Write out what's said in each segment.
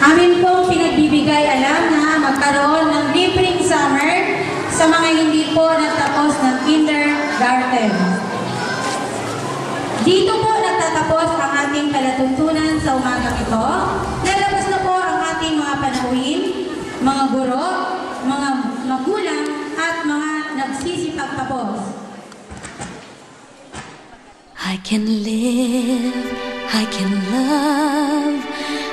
Amin pong pinagbibigay alam na magkaroon ng libreng summer sa mga hindi po nagtapos ng kindergarten. Dito po nagtatapos ang ating palatuntunan sa umagang ito. Lalabas na po ang ating mga panauhin, mga guro, mga magulang, at mga nagsisipagtapos. I can live, I can love,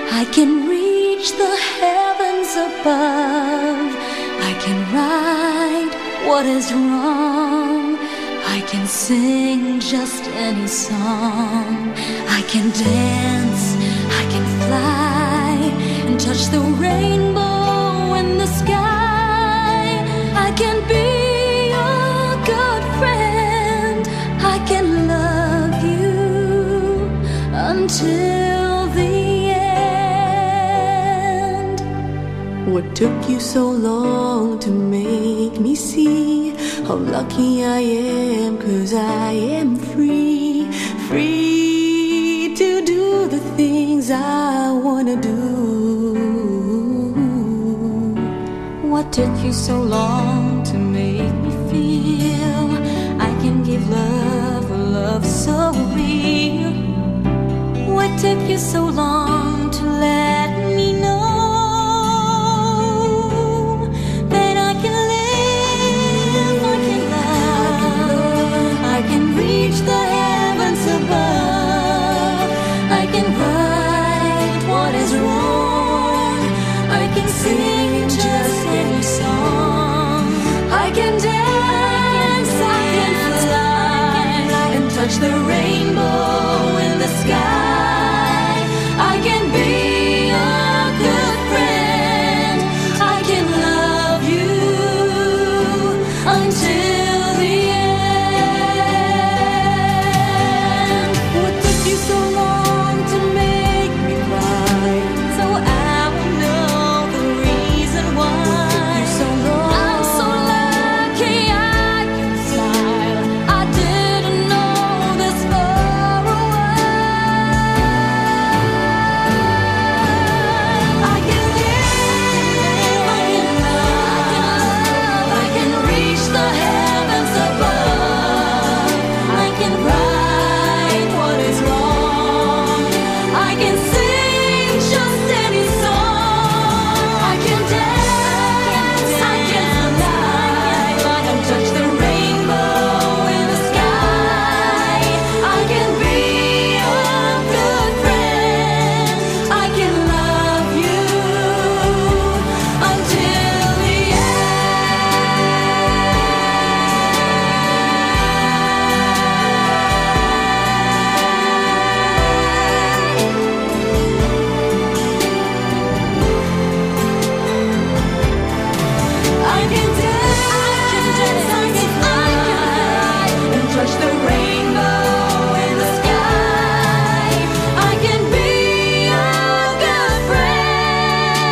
I can reach the heavens above. I can right what is wrong. I can sing just any song. I can dance, I can fly, and touch the rainbow in the sky. I can be a good friend. I can love you until the end. What took you so long to make me see how lucky I am? 'Cause I am free, free to do the things I wanna do. What took you so long to make me feel I can give love, a love so real? What took you so long to let me know that I can live, I can love, I can reach the heavens above. I can right what is wrong. I can sing just any song. I can dance, I can fly, and touch the rainbow in the sky. I can be a good friend. I can love you until the end. What took you so long to make me cry? So I will know the reason why. So I'm so lucky I can smile. I didn't know this for a while. I can live, I can love, I can reach the heavens above. I can right what is wrong. I can sing just any song. I can dance, I can fly, and touch the rainbow in the sky. I can be a good friend. I can love you until the I can dance, I can fly, and touch the rainbow in the sky. I can be a good friend.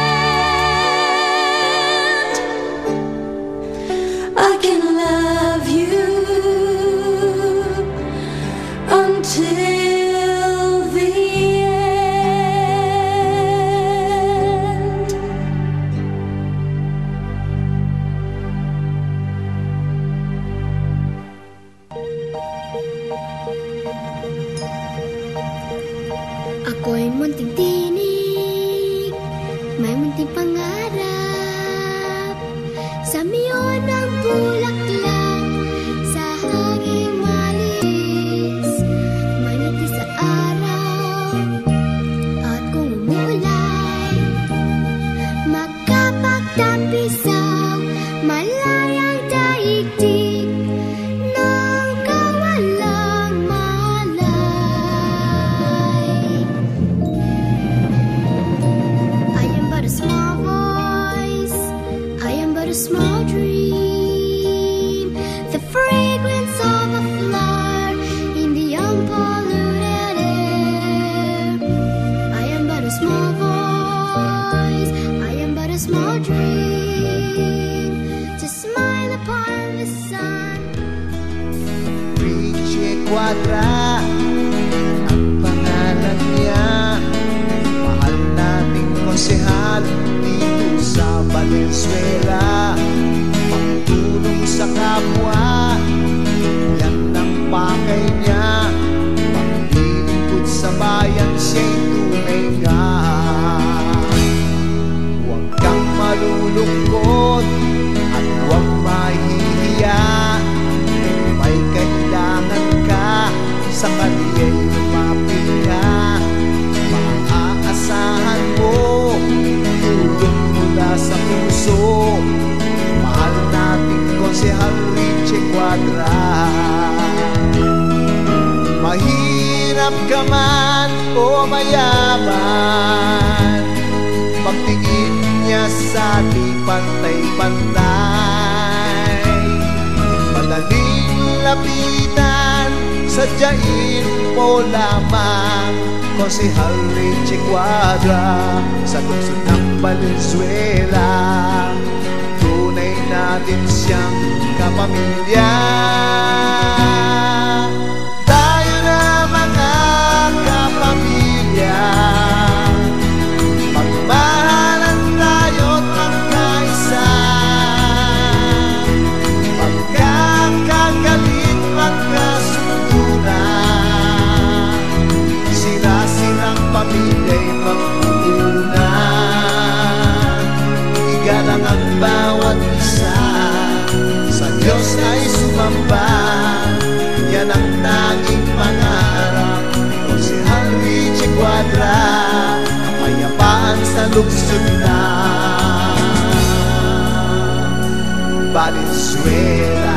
I can love you until the end. Ako'y munting tinig, may munting pangarap. Sa miyon ng bulaklak, sa hanging malis, maniti sa araw, at kung umulan, magkapagtapisaw, malayang daigdig ng kawalang malay. I am but a small voice, I am but a small dream, the fragrance of a flower in the unpolluted air. I am but a small voice, I am but a small dream, to smile upon the sun. Richie Quadra ang pangalan niya, mahal nating konsehal. mayaman, pagtingin niya sa ating pantay-pantay. Madaling lapitan, sadyain mo lamang Konsehal Richie Cuadra sa lungsod ng Valenzuela. Tunay natin siyang kapamilya. Tayo na mga kapamilya, magmahalan tayo't magkaisa. Magkakagalit, magkasunduran, sila-silang pamilya'y mag-uuna. Igalang ang bawat isa, sa Diyos ay sumamba. Yan ang tanging pangarap Konsehal Richie Cuadra, kapayapaan sa lungsod na Valenzuela.